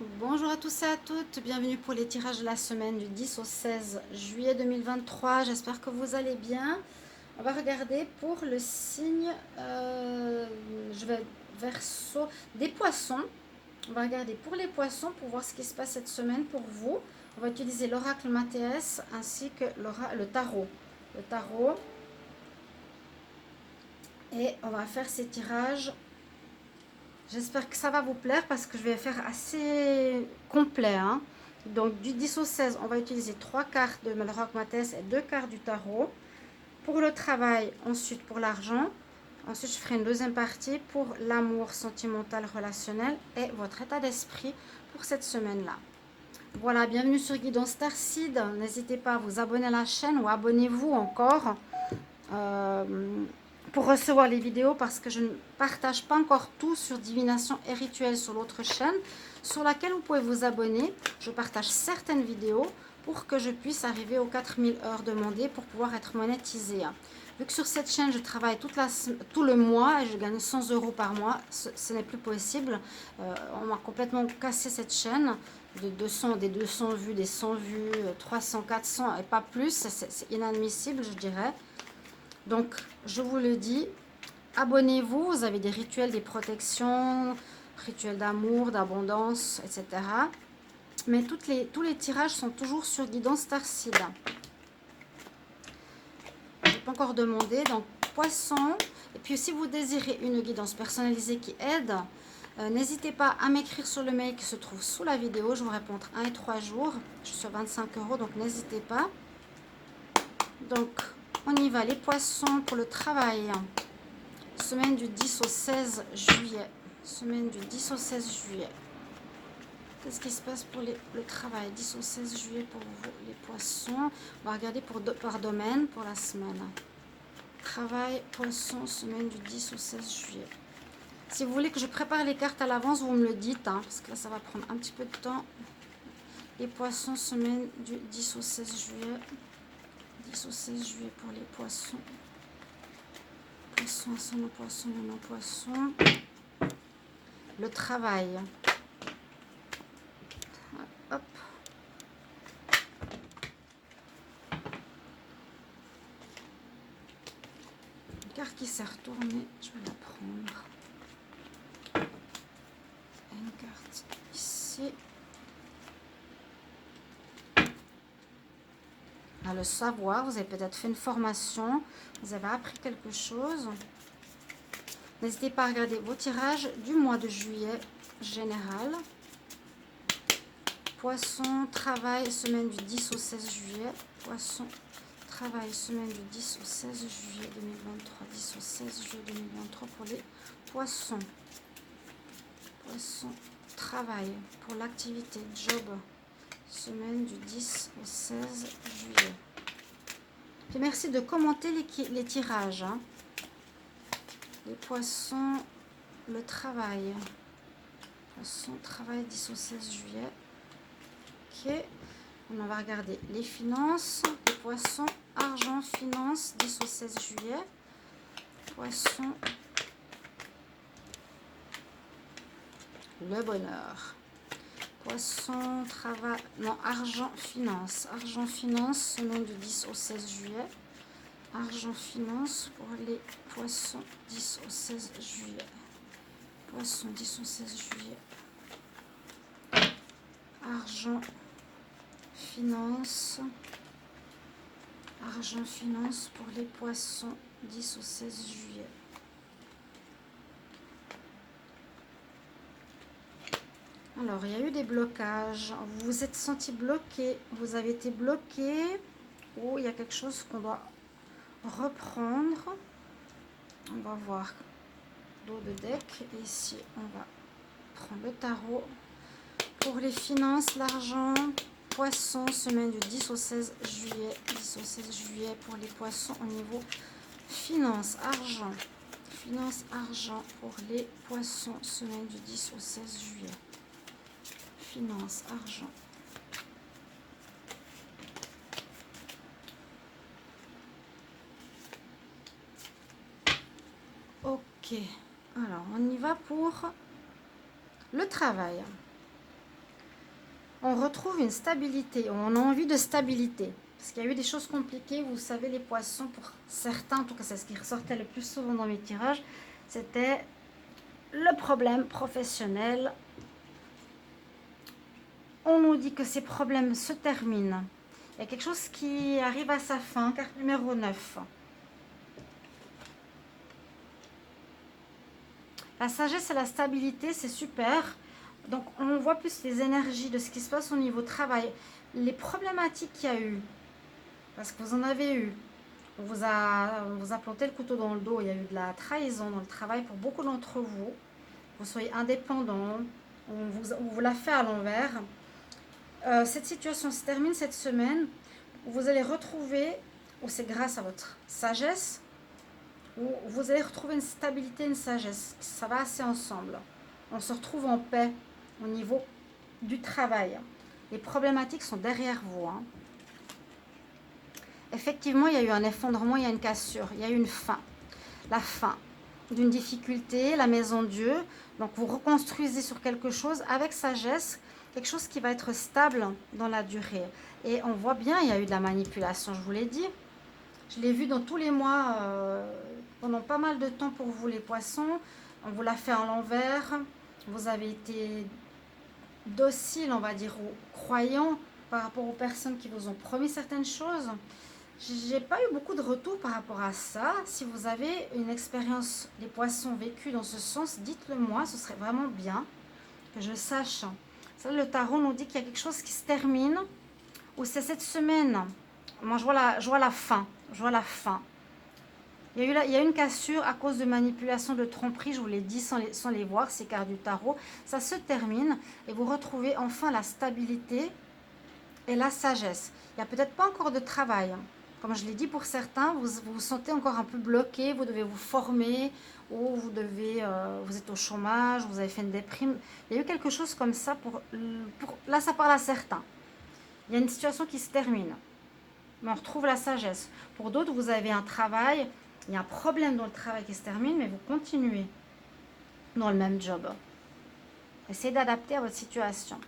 Bonjour à tous et à toutes, bienvenue pour les tirages de la semaine du 10 au 16 juillet 2023. J'espère que vous allez bien. On va regarder pour le signe, je vais verso des poissons. On va regarder pour les poissons pour voir ce qui se passe cette semaine pour vous. On va utiliser l'oracle Mathéès ainsi que le tarot. Le tarot. Et on va faire ces tirages. J'espère que ça va vous plaire parce que je vais faire assez complet, hein. Donc du 10 au 16, on va utiliser 3 cartes de Malrock Mathès et 2 cartes du tarot. Pour le travail, ensuite pour l'argent. Ensuite, je ferai une deuxième partie pour l'amour sentimental relationnel et votre état d'esprit pour cette semaine-là. Voilà, bienvenue sur Guidon Starseed. N'hésitez pas à vous abonner à la chaîne ou abonnez-vous encore. Euh, pour recevoir les vidéos parce que je ne partage pas encore tout sur divination et rituel sur l'autre chaîne sur laquelle vous pouvez vous abonner. Je partage certaines vidéos pour que je puisse arriver aux 4000 heures demandées pour pouvoir être monétisée. Vu que sur cette chaîne je travaille tout le mois et je gagne 100 euros par mois, ce n'est plus possible. On m'a complètement cassé cette chaîne de 200, des 200 vues, des 100 vues, 300, 400 et pas plus. C'est inadmissible, je dirais. Donc, je vous le dis, abonnez-vous, vous avez des rituels, des protections, rituels d'amour, d'abondance, etc. Mais tous les tirages sont toujours sur Guidance Starseed. Je n'ai pas encore demandé, donc poisson. Et puis si vous désirez une guidance personnalisée qui aide, n'hésitez pas à m'écrire sur le mail qui se trouve sous la vidéo. Je vous réponds entre 1 et 3 jours. Je suis sur 25 euros, donc n'hésitez pas. Donc, on y va, les poissons pour le travail. Semaine du 10 au 16 juillet. Semaine du 10 au 16 juillet. Qu'est-ce qui se passe pour le travail 10 au 16 juillet pour vous, les poissons. On va regarder par domaine pour la semaine. Travail, poisson, semaine du 10 au 16 juillet. Si vous voulez que je prépare les cartes à l'avance, vous me le dites, hein, parce que là, ça va prendre un petit peu de temps. Les poissons, semaine du 10 au 16 juillet. 10 au 16 juillet pour les poissons. Poisson, ascendant poisson, non poisson. Le travail. Hop. Une carte qui s'est retournée, je vais la prendre. Une carte ici. Ah, le savoir, vous avez peut-être fait une formation, vous avez appris quelque chose. N'hésitez pas à regarder vos tirages du mois de juillet général. Poisson, travail, semaine du 10 au 16 juillet. Poisson, travail, semaine du 10 au 16 juillet 2023. 10 au 16 juillet 2023 pour les poissons. Poisson, travail, pour l'activité, job, semaine du 10 au 16 juillet. Et merci de commenter les tirages. Hein. Les poissons, le travail. Poisson, travail, 10 au 16 juillet. Ok. On va regarder les finances. Les poissons, argent, finance, 10 au 16 juillet. Poisson, le bonheur. Poisson, travail, non, argent, finance. Argent, finance, semaine du 10 au 16 juillet. Argent, finance pour les poissons, 10 au 16 juillet. Poisson, 10 au 16 juillet. Argent, finance. Argent, finance pour les poissons, 10 au 16 juillet. Alors, il y a eu des blocages. Vous vous êtes senti bloqué. Vous avez été bloqué. Ou il y a quelque chose qu'on doit reprendre. On va voir dos de deck. Et ici, on va prendre le tarot. Pour les finances, l'argent, poissons, semaine du 10 au 16 juillet. 10 au 16 juillet pour les poissons au niveau finance, argent. Finance, argent pour les poissons, semaine du 10 au 16 juillet. Finance, argent. Ok, alors on y va pour le travail. on retrouve une stabilité, on a envie de stabilité. Parce qu'il y a eu des choses compliquées, vous savez, les poissons, pour certains, en tout cas c'est ce qui ressortait le plus souvent dans mes tirages, c'était le problème professionnel. On nous dit que ces problèmes se terminent. Il y a quelque chose qui arrive à sa fin, carte numéro 9. La sagesse et la stabilité, c'est super. Donc, on voit plus les énergies de ce qui se passe au niveau travail. Les problématiques qu'il y a eu, parce que vous en avez eu. On vous a planté le couteau dans le dos. Il y a eu de la trahison dans le travail pour beaucoup d'entre vous. Vous soyez indépendant. On vous l'a fait à l'envers. Cette situation se termine cette semaine. Vous allez retrouver, ou c'est grâce à votre sagesse, où vous allez retrouver une stabilité, une sagesse. Ça va assez ensemble. On se retrouve en paix au niveau du travail. Les problématiques sont derrière vous. Effectivement, il y a eu un effondrement, il y a une cassure, il y a eu une fin. La fin d'une difficulté, la maison Dieu. Donc, vous reconstruisez sur quelque chose avec sagesse, quelque chose qui va être stable dans la durée. Et on voit bien, il y a eu de la manipulation, je vous l'ai dit. Je l'ai vu dans tous les mois, pendant pas mal de temps pour vous les poissons. On vous l'a fait à l'envers. Vous avez été docile, on va dire, aux croyants par rapport aux personnes qui vous ont promis certaines choses. J'ai pas eu beaucoup de retours par rapport à ça. Si vous avez une expérience des poissons vécue dans ce sens, dites-le moi, ce serait vraiment bien que je sache. Ça, le tarot nous dit qu'il y a quelque chose qui se termine, ou c'est cette semaine. Moi, je vois la fin. Je vois la fin. Il y a une cassure à cause de manipulation, de tromperie, je vous l'ai dit sans les voir, ces cartes du tarot. Ça se termine et vous retrouvez enfin la stabilité et la sagesse. Il n'y a peut-être pas encore de travail. Comme je l'ai dit, pour certains, vous vous sentez encore un peu bloqué, vous devez vous former, ou vous êtes au chômage, vous avez fait une déprime. Il y a eu quelque chose comme ça, là ça parle à certains. Il y a une situation qui se termine, mais on retrouve la sagesse. Pour d'autres, vous avez un travail, il y a un problème dans le travail qui se termine, mais vous continuez dans le même job. Essayez d'adapter à votre situation.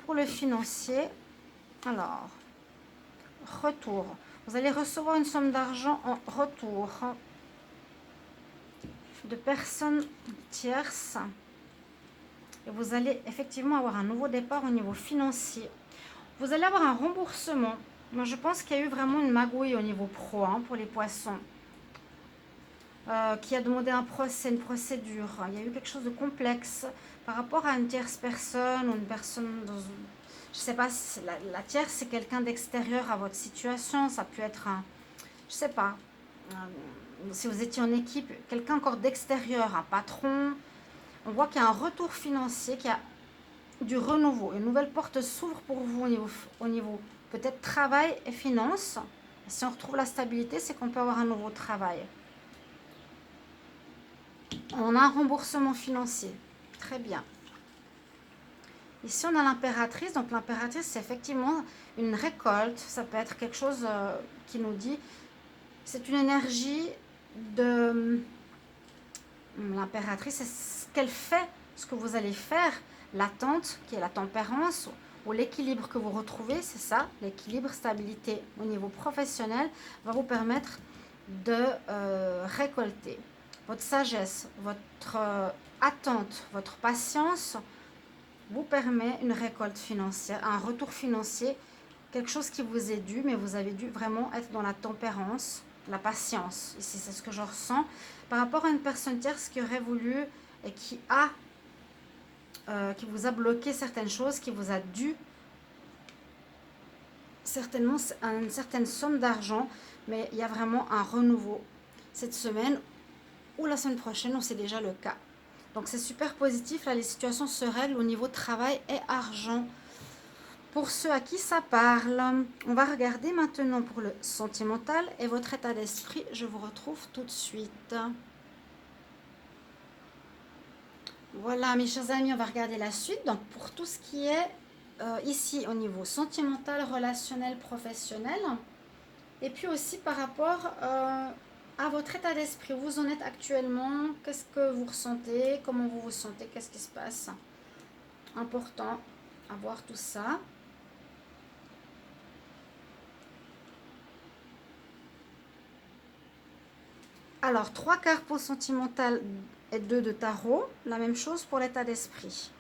Pour le financier, alors, retour. Vous allez recevoir une somme d'argent en retour de personnes tierces. Et vous allez effectivement avoir un nouveau départ au niveau financier. Vous allez avoir un remboursement. Moi, je pense qu'il y a eu vraiment une magouille au niveau pro pour les poissons. Qui a demandé un procès, une procédure. Il y a eu quelque chose de complexe par rapport à une tierce personne ou une personne dans une... Je ne sais pas si la tierce, c'est quelqu'un d'extérieur à votre situation. Ça peut être je ne sais pas, si vous étiez en équipe, quelqu'un encore d'extérieur, un patron. On voit qu'il y a un retour financier, qu'il y a du renouveau. Une nouvelle porte s'ouvre pour vous au niveau peut-être travail et finances. Et si on retrouve la stabilité, c'est qu'on peut avoir un nouveau travail. On a un remboursement financier. Très bien. Ici, on a l'impératrice. Donc, l'impératrice, c'est effectivement une récolte. Ça peut être quelque chose qui nous dit... C'est une énergie de... L'impératrice, c'est ce qu'elle fait, ce que vous allez faire. L'attente, qui est la tempérance, ou l'équilibre que vous retrouvez, c'est ça. L'équilibre, stabilité au niveau professionnel va vous permettre de récolter. Votre sagesse, votre attente, votre patience vous permet une récolte financière, un retour financier, quelque chose qui vous est dû, mais vous avez dû vraiment être dans la tempérance, la patience. Ici, c'est ce que je ressens par rapport à une personne tierce qui aurait voulu et qui vous a bloqué certaines choses, qui vous a dû certainement une certaine somme d'argent, mais il y a vraiment un renouveau cette semaine ou la semaine prochaine, où c'est déjà le cas. Donc c'est super positif, là les situations se règlent au niveau travail et argent. Pour ceux à qui ça parle, on va regarder maintenant pour le sentimental et votre état d'esprit. Je vous retrouve tout de suite. Voilà mes chers amis, on va regarder la suite. Donc pour tout ce qui est ici au niveau sentimental, relationnel, professionnel. Et puis aussi par rapport à votre état d'esprit. Où vous en êtes actuellement, qu'est-ce que vous ressentez, comment vous vous sentez, qu'est-ce qui se passe. Important à voir tout ça. Alors, 3 cartes pour sentimental et 2 de tarot. La même chose pour l'état d'esprit.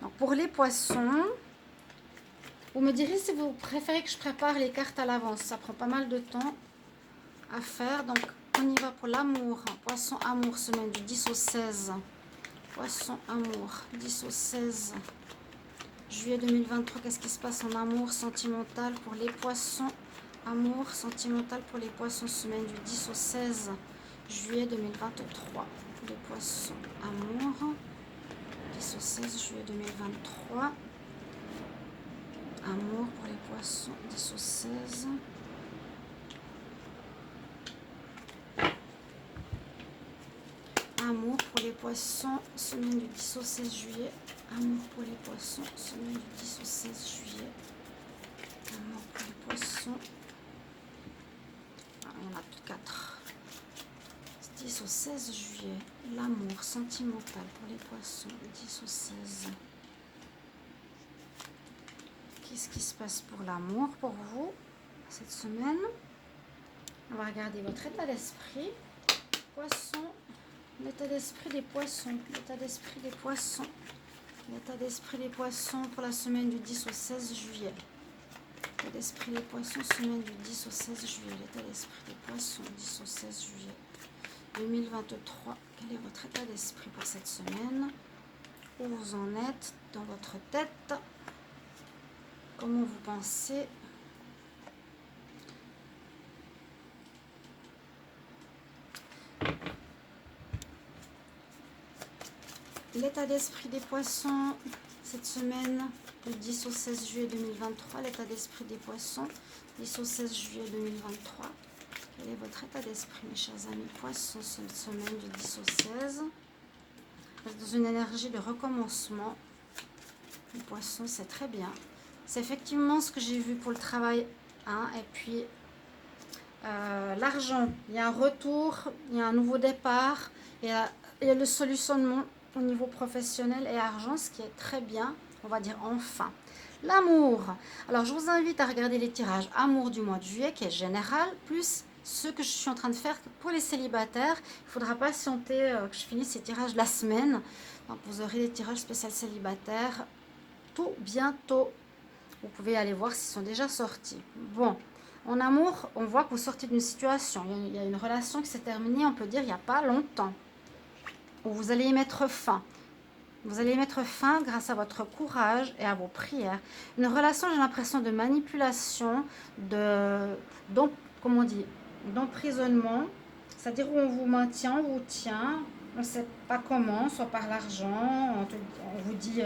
Donc, pour les poissons, vous me direz si vous préférez que je prépare les cartes à l'avance. Ça prend pas mal de temps à faire. Donc, on y va pour l'amour. Poisson, amour, semaine du 10 au 16. Poisson, amour, 10 au 16. Juillet 2023, qu'est-ce qui se passe en amour sentimental pour les poissons? Amour sentimental pour les poissons, semaine du 10 au 16 juillet 2023. Les poissons, amour, 10 au 16 juillet 2023. Amour pour les poissons, 10 au 16. Amour pour les poissons, semaine du 10 au 16 juillet. Amour pour les poissons, semaine du 10 au 16 juillet. Amour pour les poissons. Ah, il y en a 4. 10 au 16 juillet. L'amour sentimental pour les poissons, 10 au 16. Qu'est-ce qui se passe pour l'amour pour vous cette semaine? On va regarder votre état d'esprit. Poisson, l'état d'esprit des poissons, l'état d'esprit des poissons, l'état d'esprit des poissons pour la semaine du 10 au 16 juillet. L'état d'esprit des poissons, semaine du 10 au 16 juillet. L'état d'esprit des poissons, 10 au 16 juillet 2023. Quel est votre état d'esprit pour cette semaine? Où vous en êtes dans votre tête? Comment vous pensez? L'état d'esprit des poissons cette semaine, du 10 au 16 juillet 2023. L'état d'esprit des poissons, 10 au 16 juillet 2023. Quel est votre état d'esprit, mes chers amis poissons, cette semaine du 10 au 16? Vous êtes dans une énergie de recommencement. Les poissons, c'est très bien. C'est effectivement ce que j'ai vu pour le travail. Hein, et puis, l'argent, il y a un retour, il y a un nouveau départ. Il y a le solutionnement au niveau professionnel et argent, ce qui est très bien, on va dire enfin. L'amour. Alors, je vous invite à regarder les tirages amour du mois de juillet, qui est général, plus ce que je suis en train de faire pour les célibataires. Il faudra patienter que je finisse ces tirages la semaine. Donc, vous aurez les tirages spéciaux célibataires tout bientôt. Vous pouvez aller voir s'ils sont déjà sortis. Bon, en amour, on voit que vous sortez d'une situation. Il y a une relation qui s'est terminée, on peut dire, il n'y a pas longtemps. Où vous allez y mettre fin. Vous allez y mettre fin grâce à votre courage et à vos prières. Une relation, j'ai l'impression, de manipulation, comment on dit, d'emprisonnement. C'est-à-dire où on vous maintient, on vous tient, on ne sait pas comment, soit par l'argent, on vous dit...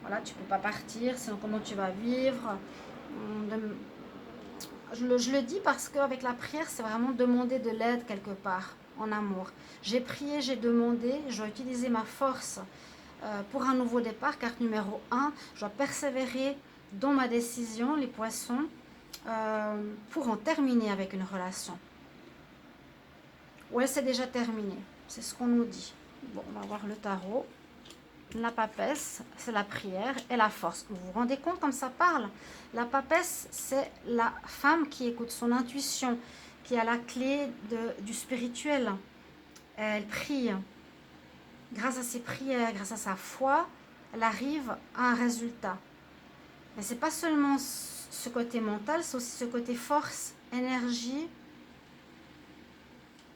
voilà, tu ne peux pas partir, sinon comment tu vas vivre. Je le dis parce qu'avec la prière, c'est vraiment demander de l'aide quelque part, en amour. J'ai prié, j'ai demandé, je dois utiliser ma force pour un nouveau départ. Carte numéro 1, je dois persévérer dans ma décision, les poissons, pour en terminer avec une relation. Ou elle s'est déjà terminée, c'est ce qu'on nous dit. Bon, on va voir le tarot. La papesse, c'est la prière et la force. Vous vous rendez compte comme ça parle? La papesse, c'est la femme qui écoute son intuition, qui a la clé du spirituel. Elle prie. Grâce à ses prières, grâce à sa foi, elle arrive à un résultat. Mais ce n'est pas seulement ce côté mental, c'est aussi ce côté force, énergie,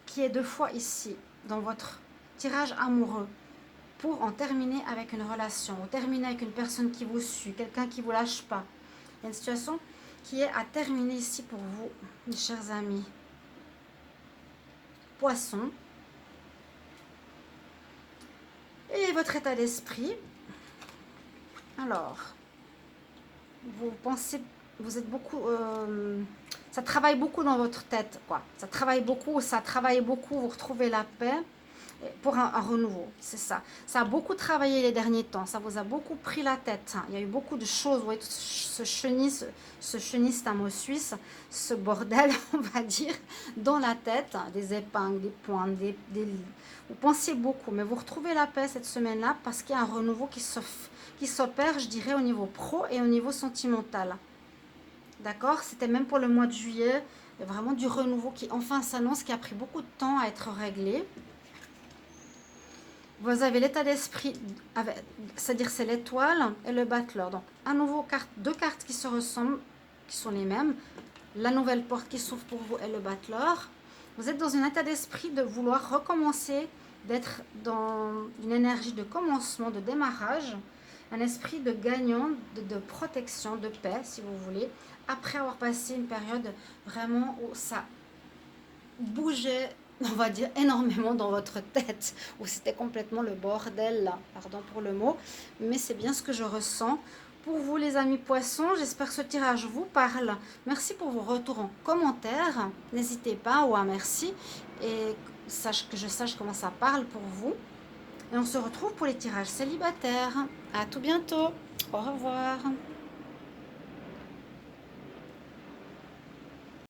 qui est 2 fois ici, dans votre tirage amoureux. Pour en terminer avec une relation, ou terminer avec une personne qui vous suit, quelqu'un qui ne vous lâche pas. Il y a une situation qui est à terminer ici pour vous, mes chers amis. Poisson. Et votre état d'esprit. Alors, vous pensez, vous êtes beaucoup... ça travaille beaucoup dans votre tête, quoi. Ça travaille beaucoup, vous retrouvez la paix. Pour un renouveau, c'est ça. Ça a beaucoup travaillé les derniers temps, ça vous a beaucoup pris la tête. Hein. Il y a eu beaucoup de choses, vous voyez, ce chenille, c'est un mot suisse, ce bordel, on va dire, dans la tête, hein, des épingles, des pointes, vous pensez beaucoup, mais vous retrouvez la paix cette semaine-là parce qu'il y a un renouveau qui s'opère, je dirais, au niveau pro et au niveau sentimental. D'accord? C'était même pour le mois de juillet, vraiment du renouveau qui enfin s'annonce, qui a pris beaucoup de temps à être réglé. Vous avez l'état d'esprit, c'est-à-dire c'est l'étoile et le battleur. Donc, à nouveau, deux cartes qui se ressemblent, qui sont les mêmes. La nouvelle porte qui s'ouvre pour vous et le battleur. Vous êtes dans un état d'esprit de vouloir recommencer, d'être dans une énergie de commencement, de démarrage, un esprit de gagnant, de protection, de paix, si vous voulez, après avoir passé une période vraiment où ça bougeait, on va dire, énormément dans votre tête, où c'était complètement le bordel, là. Pardon pour le mot, mais c'est bien ce que je ressens. Pour vous les amis poissons, j'espère que ce tirage vous parle. Merci pour vos retours en commentaire. N'hésitez pas ou un merci et que je sache comment ça parle pour vous. Et on se retrouve pour les tirages célibataires. À tout bientôt. Au revoir.